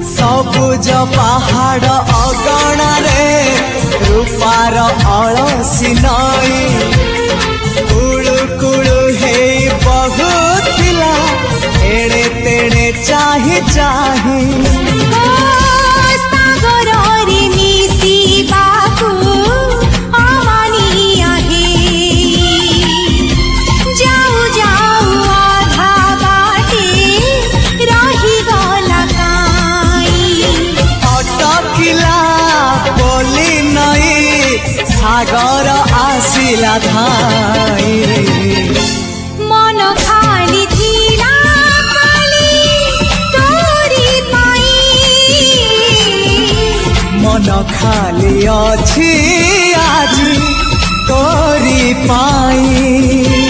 सबुज पहाड़ अगणा रे रूपार अलसी नई कुळु कुळु हे बहुथिला एड़े तेड़े चाही चाही सागर आसिला धाई मन खाली थिला खाली तोरी पाई मन खाली अछि आज तोरी पाई।